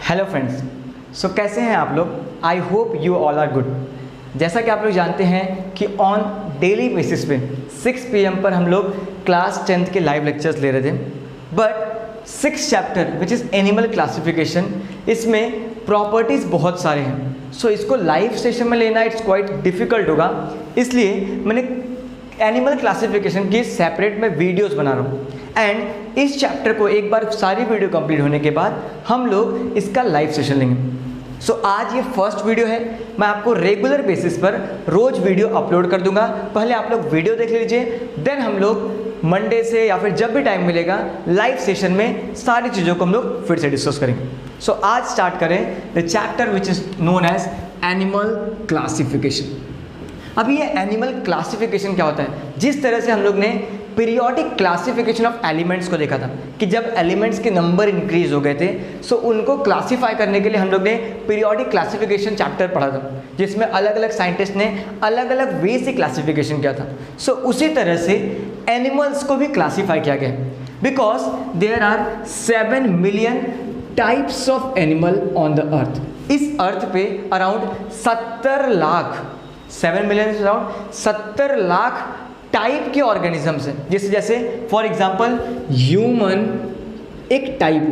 Hello friends, सो कैसे हैं आप लोग। I hope you all are good. जैसा कि आप लोग जानते हैं कि ऑन डेली बेसिस पे 6 PM पर हम लोग क्लास 10th के लाइव लेक्चर्स ले रहे थे, but 6th chapter which is animal classification, इसमें प्रॉपर्टीज़ बहुत सारे हैं। सो इसको लाइव सेशन में लेना इट्स क्वाइट डिफ़िकल्ट होगा, इसलिए मैंने एनिमल क्लासिफिकेशन की सेपरेट में वीडियोस बना रहा हूँ। एंड इस चैप्टर को एक बार सारी वीडियो कंप्लीट होने के बाद हम लोग इसका लाइव सेशन लेंगे। सो आज ये फर्स्ट वीडियो है। मैं आपको रेगुलर बेसिस पर रोज़ वीडियो अपलोड कर दूंगा। पहले आप लोग वीडियो देख लीजिए, देन हम लोग मंडे से या फिर जब भी टाइम मिलेगा लाइव सेशन में सारी चीज़ों को हम लोग फिर से डिस्कस करेंगे। सो आज स्टार्ट करें the chapter which is known as animal classification. अब ये एनिमल क्लासिफिकेशन क्या होता है? जिस तरह से हम लोग ने पीरियोडिक क्लासिफिकेशन ऑफ एलिमेंट्स को देखा था कि जब एलिमेंट्स के नंबर इंक्रीज हो गए थे, सो उनको क्लासिफाई करने के लिए हम लोग ने पीरियोडिक क्लासिफिकेशन चैप्टर पढ़ा था, जिसमें अलग अलग साइंटिस्ट ने अलग अलग वे से क्लासिफिकेशन किया था। सो उसी तरह से एनिमल्स को भी क्लासीफाई किया गया है, because there are 7 million types of animal on the earth. इस अर्थ पे around 70 lakh 7 million around 70 lakh type के ऑर्गेनिजम्स हैं। जैसे फॉर एग्जांपल ह्यूमन एक टाइप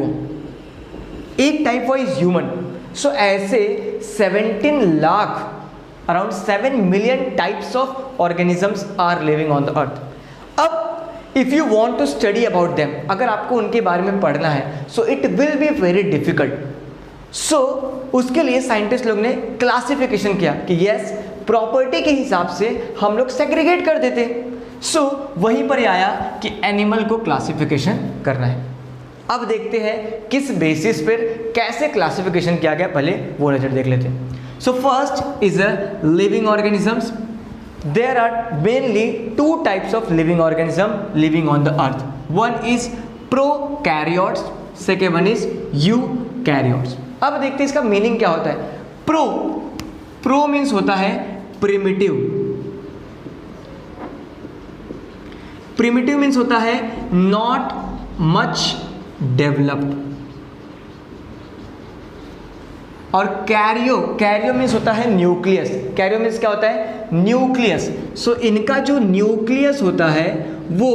हुआ इज ह्यूमन। सो ऐसे 17 lakh around 7 million types of organisms are living on the earth. अब if you want to study about them, अगर आपको उनके बारे में पढ़ना है, so it will be very difficult. So उसके लिए साइंटिस्ट लोग ने क्लासिफिकेशन किया कि यस, प्रॉपर्टी के हिसाब से हम लोग सेग्रीगेट कर देते। सो वहीं पर आया कि एनिमल को क्लासिफिकेशन करना है। अब देखते हैं किस बेसिस पर कैसे क्लासिफिकेशन किया गया, पहले वो नजर देख लेते हैं। So first is a living organisms. There are mainly 2 types of living organism living on the earth. One is prokaryotes, second one is eukaryotes. अब देखते हैं इसका मीनिंग क्या होता है। प्रो मीन्स होता है प्रिमिटिव। प्रिमिटिव मीन्स होता है नॉट मच डेवलप्ड। और कैरियो मीन्स होता है न्यूक्लियस। कैरियो मीन्स क्या होता है? न्यूक्लियस। सो इनका जो न्यूक्लियस होता है वो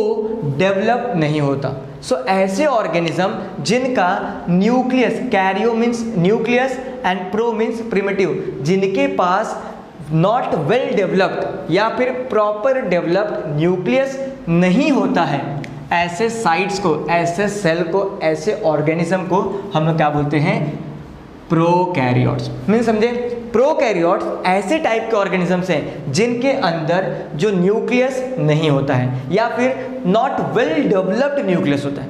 डेवलप नहीं होता। सो ऐसे ऑर्गेनिज्म जिनका nucleus, Cairo means nucleus and pro means primitive, जिनके पास नॉट वेल डेवलप्ड या फिर प्रॉपर डेवलप्ड न्यूक्लियस नहीं होता है, ऐसे साइट्स को, ऐसे सेल को, ऐसे ऑर्गेनिज्म को हम लोग क्या बोलते हैं? प्रोकैरियोट्स। मीन्स समझे? प्रोकैरियोट्स ऐसे टाइप के ऑर्गेनिजम्स हैं जिनके अंदर जो न्यूक्लियस नहीं होता है या फिर नॉट वेल डेवलप्ड न्यूक्लियस होता है,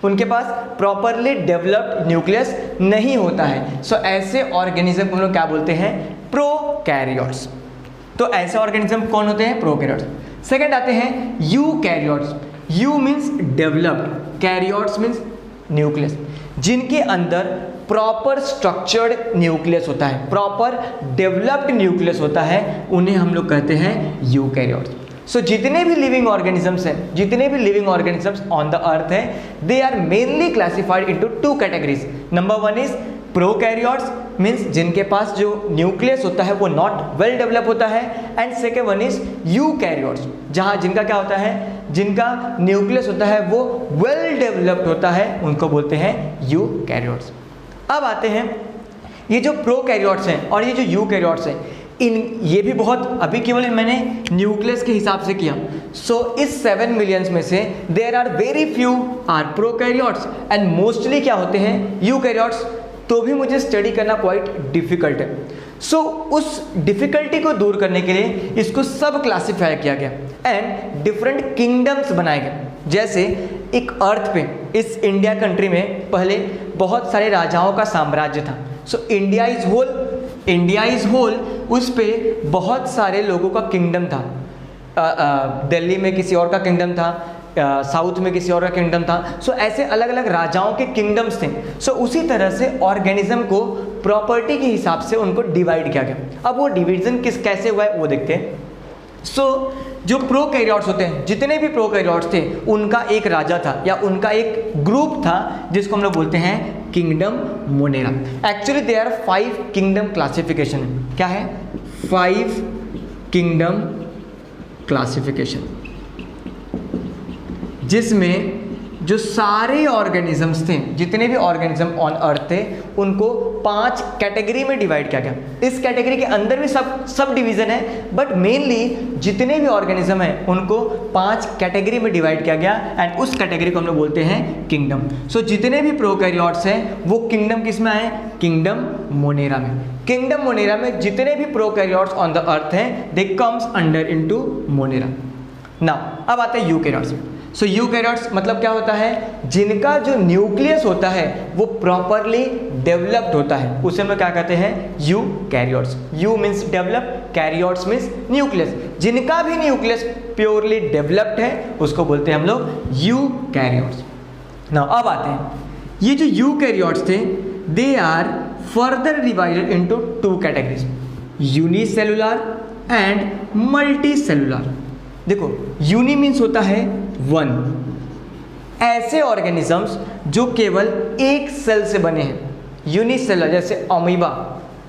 उनके पास प्रॉपरली डेवलप्ड न्यूक्लियस नहीं होता है। सो ऐसे ऑर्गेनिज्म को हम लोग क्या बोलते हैं? प्रोकैरियोट्स। तो ऐसे ऑर्गेनिज्म कौन होते हैं? प्रोकैरियोट्स। सेकंड आते हैं eukaryotes. You means developed, karyotes means nucleus, जिनके अंदर प्रॉपर स्ट्रक्चर्ड न्यूक्लियस होता है, प्रॉपर डेवलप्ड न्यूक्लियस होता है, उन्हें हम लोग कहते हैं यूकैरियोट्स। सो जितने भी लिविंग ऑर्गेनिजम्स हैं, जितने भी living organisms on the earth हैं, they are mainly classified into 2 categories. Number 1 is prokaryotes, means जिनके पास जो न्यूक्लियस होता है वो नॉट वेल डेवलप होता है, and second one is eukaryotes, जहाँ जिनका क्या होता है? जिनका न्यूक्लियस होता है वो वेल डेवलप्ड होता है, उनको बोलते हैं यूकैरियोट्स। अब आते हैं ये जो प्रोकैरियोट्स हैं और ये जो यूकैरियोट्स हैं, ये भी बहुत, अभी केवल मैंने न्यूक्लियस के हिसाब से किया। सो इस 7 मिलियंस में से there are very few are prokaryotes and mostly क्या होते हैं? यूकैरियोट्स। तो भी मुझे स्टडी करना क्वाइट डिफिकल्ट है। सो उस डिफिकल्टी को दूर करने के लिए इसको सब क्लासीफाई किया गया एंड डिफरेंट किंगडम्स बनाए गए। जैसे एक अर्थ पे, इस इंडिया कंट्री में पहले बहुत सारे राजाओं का साम्राज्य था। सो इंडिया इज होल, उस पे बहुत सारे लोगों का किंगडम था। दिल्ली में किसी और का किंगडम था, साउथ में किसी और का किंगडम था। सो ऐसे अलग अलग राजाओं के किंगडम्स थे। सो उसी तरह से ऑर्गेनिज्म को प्रॉपर्टी के हिसाब से उनको डिवाइड किया गया। अब वो डिवीजन कैसे हुआ है वो देखते हैं। सो जो प्रोकैरियोट्स होते हैं, जितने भी प्रोकैरियोट्स थे उनका एक राजा था या उनका एक ग्रुप था जिसको हम लोग बोलते हैं kingdom Monera. Actually there are 5 kingdom classification. क्या है? 5 किंगडम क्लासिफिकेशन, जिसमें जो सारे ऑर्गेनिजम्स थे, जितने भी ऑर्गेनिज्म ऑन अर्थ थे, उनको 5 कैटेगरी में डिवाइड किया गया। इस कैटेगरी के अंदर भी सब डिवीजन है, बट मेनली जितने भी ऑर्गेनिज्म हैं उनको 5 कैटेगरी में डिवाइड किया गया एंड उस कैटेगरी को हम लोग बोलते हैं किंगडम। सो जितने भी प्रोकैरियोट्स हैं वो किंगडम किस में आए? किंगडम मोनेरा में। किंगडम मोनेरा में जितने भी प्रोकैरियोट्स ऑन द अर्थ हैं they comes under into Monera. Now अब आते हैं यूकैरियोट्स। सो यूकैरियोट्स मतलब क्या होता है? जिनका जो न्यूक्लियस होता है वो प्रॉपरली डेवलप्ड होता है, उसे हम लोग क्या कहते हैं? Eukaryotes. You means develop, karyotes means nucleus. जिनका भी न्यूक्लियस प्योरली डेवलप्ड है उसको बोलते हैं हम लोग यूकैरियोट्स। नाउ अब आते हैं, ये जो यूकैरियोट्स थे they are further divided into 2 categories, unicellular and multicellular. देखो, यूनि मीन्स होता है 1, ऐसे ऑर्गेनिजम्स जो केवल एक सेल से बने हैं, यूनिसेलुलर, जैसे amoeba,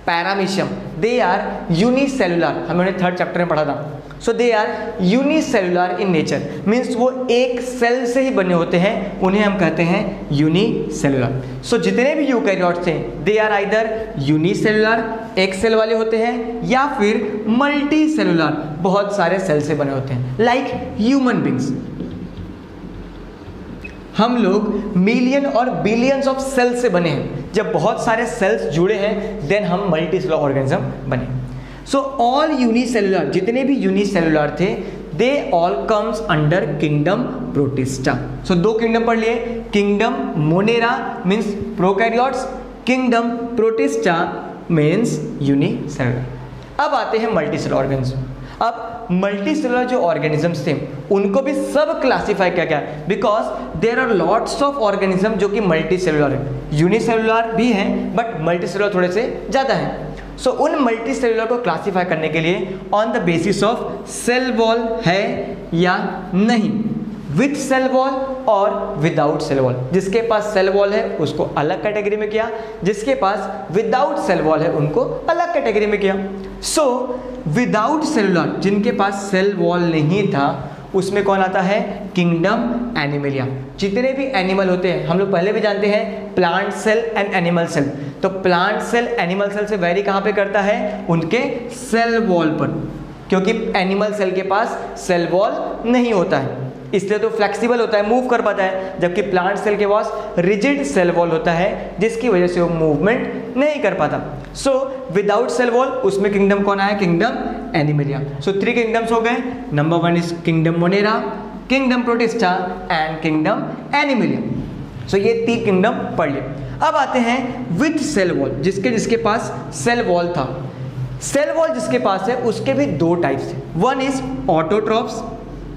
paramecium, they are unicellular. हमने 3rd चैप्टर में पढ़ा था। So they are unicellular in nature, means वो एक सेल से ही बने होते हैं, उन्हें हम कहते हैं यूनिसेलुलर। सो जितने भी यूकैरियोट्स थे दे आर आइदर यूनिसेलुलर, एक सेल वाले होते हैं, या फिर मल्टी सेलुलर, बहुत सारे सेल से बने होते हैं, लाइक ह्यूमन बींग्स। हम लोग मिलियन और बिलियंस ऑफ सेल्स से बने हैं। जब बहुत सारे सेल्स जुड़े हैं देन हम मल्टी सेलुलर ऑर्गेनिज्म बने। सो ऑल यूनिसेलुलर, जितने भी यूनिसेलुलर थे they all comes under kingdom Protista. So 2 kingdom पढ़ लिए, kingdom Monera means prokaryotes, kingdom Protista means unicellular. अब आते हैं मल्टीसेलुलर ऑर्गेनिज्म। अब मल्टीसेलुलर जो ऑर्गेनिजम्स थे उनको भी सब क्लासीफाई किया गया because there are lots of organism जो कि मल्टीसेलुलर है। यूनिसेलुलर भी हैं बट मल्टीसेलुलर थोड़े से ज़्यादा हैं। सो उन मल्टीसेलुलर को क्लासीफाई करने के लिए on the basis of cell wall है या नहीं, विथ सेल वॉल और विदाउट सेल वॉल। जिसके पास सेल वॉल है उसको अलग कैटेगरी में किया, जिसके पास विदाउट सेल वॉल है उनको अलग कैटेगरी में किया। सो विदाउट सेलुलर, जिनके पास सेल वॉल नहीं था, उसमें कौन आता है? Kingdom Animalia. जितने भी एनिमल होते हैं, हम लोग पहले भी जानते हैं plant cell and animal cell, तो प्लांट सेल एनिमल सेल से वेरी कहाँ पे करता है? उनके सेल वॉल पर, क्योंकि एनिमल सेल के पास सेल वॉल नहीं होता है, इसलिए तो फ्लेक्सिबल होता है, मूव कर पाता है, जबकि प्लांट सेल के पास रिजिड सेल वॉल होता है जिसकी वजह से वो मूवमेंट नहीं कर पाता। सो विदाउट सेल वॉल उसमें किंगडम कौन आया? Kingdom animalia. सो 3 किंगडम्स हो गए। Number 1 is kingdom monera, kingdom protista and kingdom animalia. So ये 3 किंगडम पढ़ लिए। अब आते हैं विथ सेल वॉल, जिसके पास सेल वॉल था। सेल वॉल जिसके पास है उसके भी 2 टाइप्स हैं, 1 इज ऑटोट्रॉप्स,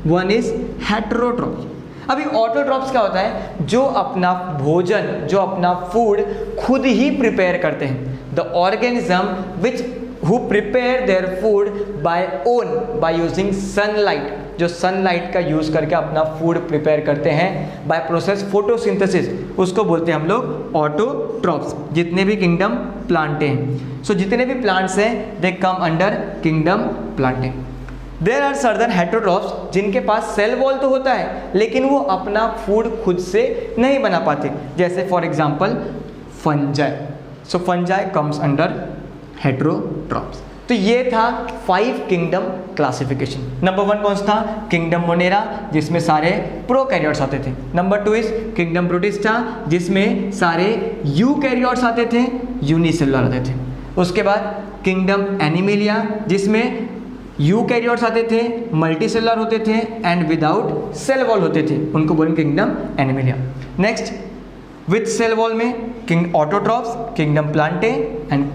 1 इज हेटेरोट्रॉप्स। अभी ऑटोट्रॉप्स क्या होता है? जो अपना भोजन, जो अपना फूड खुद ही प्रिपेयर करते हैं। The organism which who prepare their food by own by using sunlight, जो सनलाइट का यूज करके अपना फूड प्रिपेयर करते हैं बाय प्रोसेस फोटोसिंथेसिस, उसको बोलते हैं हम लोग ऑटोट्रॉप्स। जितने भी किंगडम प्लांटे हैं, सो जितने भी प्लांट्स हैं they come under kingdom plantae. There are certain heterotrophs जिनके पास सेल वॉल तो होता है लेकिन वो अपना फूड खुद से नहीं बना पाते, जैसे for example fungi. So fungi comes under heterotrophs. तो ये था 5 किंगडम क्लासिफिकेशन। नंबर 1 कौन सा था? किंगडम मोनेरा, जिसमें सारे प्रोकैरियोट्स आते थे। नंबर 2 इज किंगडम प्रोटिस्टा, जिसमें सारे यूकैरियोट्स आते थे, यूनिसेलुलर आते थे। उसके बाद किंगडम एनिमलिया, जिसमें यूकैरियोट्स आते थे, मल्टीसेलुलर होते थे एंड विदाउट सेल वॉल होते थे, उनको बोलेंगे kingdom animalia. Next with cell wall में king autotrophs, kingdom plantae and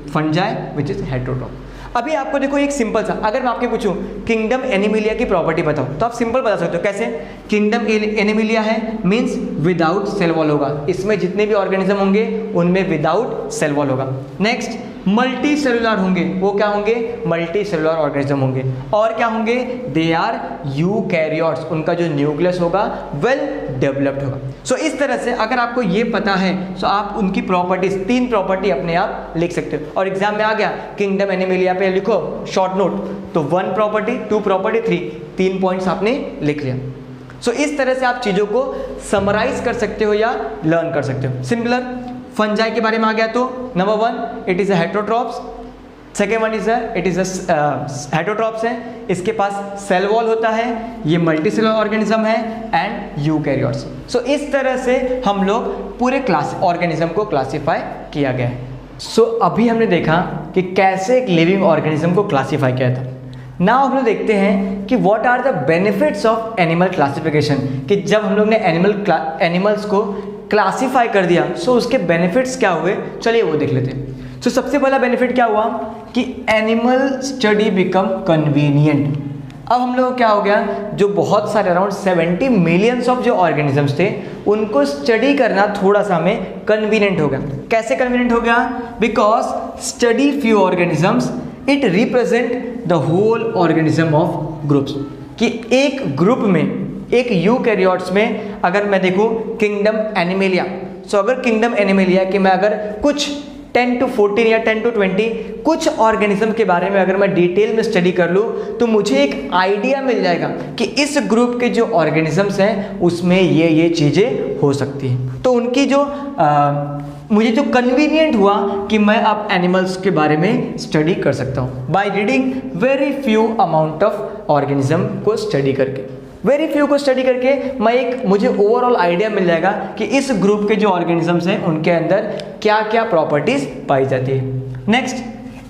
fungi which is heterotroph. अभी आपको देखो एक सिंपल सा, अगर मैं आपके पूछूं किंगडम एनिमलिया की प्रॉपर्टी बताओ तो आप सिंपल बता सकते हो। कैसे? किंगडम एनिमलिया है मीन्स विदाउट सेल वॉल होगा, इसमें जितने भी ऑर्गेनिज्म होंगे उनमें विदाउट सेल वॉल होगा। नेक्स्ट मल्टी सेलुलर होंगे। वो क्या होंगे? मल्टी सेलुलर ऑर्गेनिज्म होंगे। और क्या होंगे? They are eukaryotes. उनका जो न्यूक्लियस होगा वेल डेवलप्ड होगा। सो इस तरह से अगर आपको ये पता है तो आप उनकी प्रॉपर्टीज, 3 प्रॉपर्टी अपने आप लिख सकते हो। और एग्जाम में आ गया किंगडम एनिमलिया पे लिखो शॉर्ट नोट, तो 1 प्रॉपर्टी, 2 प्रॉपर्टी, 3 पॉइंट्स आपने लिख लिया। सो इस तरह से आप चीज़ों को समराइज कर सकते हो या लर्न कर सकते हो। सिमिलर फंजाई के बारे में आ गया तो number 1 it is a heterotrophs, second one is it is heterotrophs है, इसके पास सेल वॉल होता है, ये मल्टी सेलुलर ऑर्गेनिज्म है एंड यूकैरियोट्स। सो इस तरह से हम लोग पूरे क्लास ऑर्गेनिज्म को क्लासीफाई किया गया है। सो अभी हमने देखा कि कैसे एक लिविंग ऑर्गेनिज्म को क्लासीफाई किया था। नाउ हम लोग देखते हैं कि what are the benefits of animal classification, कि जब हम लोग ने एनिमल्स को क्लासीफाई कर दिया सो उसके बेनिफिट्स क्या हुए, चलिए वो देख लेते हैं। सो सबसे पहला बेनिफिट क्या हुआ कि एनिमल स्टडी बिकम कन्वीनियंट। अब हम लोग क्या हो गया, जो बहुत सारे अराउंड 70 मिलियंस ऑफ जो ऑर्गेनिजम्स थे उनको स्टडी करना थोड़ा सा हमें कन्वीनियंट हो गया। कैसे कन्वीनियंट हो गया? Because study few organisms it represent the whole organism of groups, कि एक ग्रुप में, एक यूकैरियोट्स में अगर मैं देखूं किंगडम एनिमलिया, सो अगर किंगडम एनिमलिया के मैं अगर कुछ 10 to 14 या 10 to 20 कुछ ऑर्गेनिज्म के बारे में अगर मैं डिटेल में स्टडी कर लूँ तो मुझे एक आइडिया मिल जाएगा कि इस ग्रुप के जो ऑर्गेनिजम्स हैं उसमें ये चीज़ें हो सकती हैं। तो उनकी जो मुझे जो कन्वीनियंट हुआ कि मैं अब एनिमल्स के बारे में स्टडी कर सकता हूँ by reading very few amount of organism को स्टडी करके। वेरी फ्यू को स्टडी करके मुझे ओवरऑल आइडिया मिल जाएगा कि इस ग्रुप के जो ऑर्गेनिजम्स हैं उनके अंदर क्या क्या प्रॉपर्टीज पाई जाती है। Next,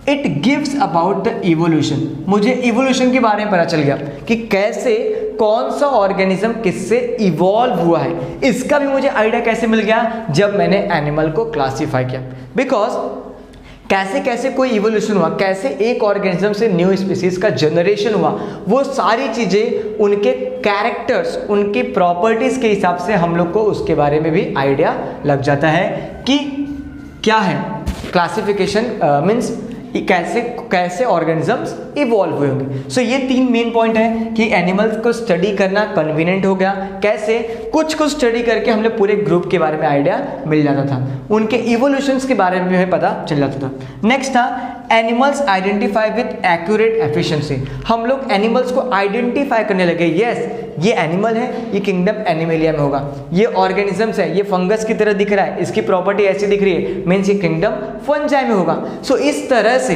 it gives about the evolution. मुझे इवोल्यूशन के बारे में पता चल गया कि कैसे कौन सा ऑर्गेनिज्म किससे इवॉल्व हुआ है। इसका भी मुझे आइडिया कैसे मिल गया जब मैंने एनिमल को क्लासीफाई किया। बिकॉज कैसे कैसे कोई इवोल्यूशन हुआ, कैसे एक ऑर्गेनिज्म से न्यू स्पीसीज का जनरेशन हुआ, वो सारी चीज़ें उनके कैरेक्टर्स, उनकी प्रॉपर्टीज़ के हिसाब से हम लोग को उसके बारे में भी आइडिया लग जाता है कि क्या है क्लासिफिकेशन मीन्स कैसे कैसे ऑर्गेनिजम्स इवॉल्व हुए होंगे। सो ये 3 मेन पॉइंट है कि एनिमल्स को स्टडी करना कन्वीनियंट हो गया, कैसे कुछ स्टडी करके हमने पूरे ग्रुप के बारे में आइडिया मिल जाता था, उनके इवोल्यूशंस के बारे में हमें पता चल जाता था। नेक्स्ट था animals identify with accurate efficiency. हम लोग एनिमल्स को आइडेंटिफाई करने लगे, यस ये एनिमल है, ये किंगडम एनिमलिया में होगा, ये ऑर्गेनिजम्स है, ये फंगस की तरह दिख रहा है, इसकी प्रॉपर्टी ऐसी दिख रही है, मीन्स ये किंगडम फंजाई में होगा। सो इस तरह से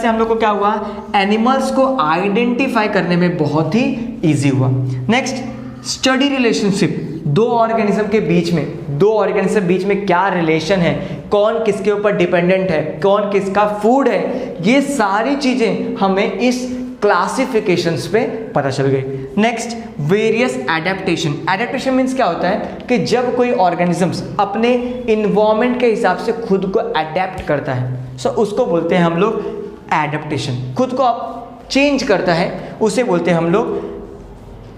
हम लोग को क्या हुआ, एनिमल्स को आइडेंटिफाई करने में बहुत ही इजी हुआ। Next, study relationship. दो ऑर्गेनिज्म बीच में क्या रिलेशन है, कौन किसके ऊपर डिपेंडेंट है, कौन किसका फूड है, ये सारी चीजें हमें इस क्लासिफिकेशंस पे पता चल गई। Next, various adaptation. Adaptation means क्या होता है कि जब कोई ऑर्गेनिजम्स अपने इन्वायरमेंट के हिसाब से खुद को अडेप्ट करता है, सो उसको बोलते हैं हम लोग एडेप्टेशन। खुद को आप चेंज करता है उसे बोलते हैं हम लोग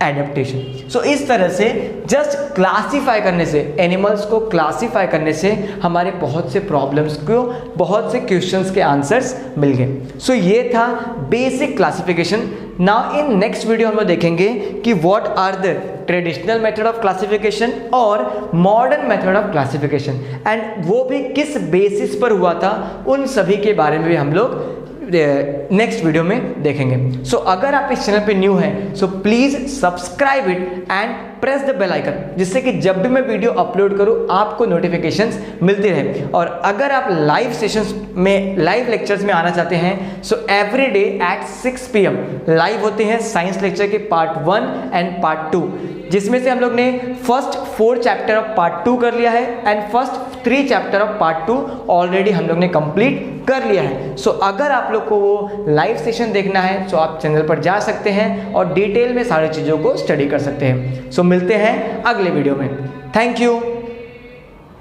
एडेप्टेशन। सो इस तरह से जस्ट क्लासीफाई करने से, एनिमल्स को क्लासीफाई करने से हमारे बहुत से प्रॉब्लम्स को, बहुत से क्वेश्चंस के आंसर्स मिल गए। सो ये था basic classification. Now in next video हम लोग देखेंगे कि what are the traditional method of classification और modern method of classification, and वो भी किस बेसिस पर हुआ था, उन सभी के बारे में भी हम लोग नेक्स्ट वीडियो में देखेंगे। सो अगर आप इस चैनल पे न्यू हैं so please subscribe it and press the bell icon, जिससे कि जब भी मैं वीडियो अपलोड करूं आपको नोटिफिकेशंस मिलती रहे। और अगर आप लाइव सेशंस में, लाइव लेक्चर्स में आना चाहते हैं so every day at 6 PM live होते हैं साइंस लेक्चर के पार्ट 1 एंड पार्ट 2, जिसमें से हम लोग ने फर्स्ट 4 चैप्टर ऑफ पार्ट 2 कर लिया है and first 3 chapter of part 2 already हम लोग ने कंप्लीट कर लिया है। सो अगर आप लोग को वो लाइव सेशन देखना है तो आप चैनल पर जा सकते हैं और डिटेल में सारी चीज़ों को स्टडी कर सकते हैं। सो मिलते हैं अगले वीडियो में। Thank you.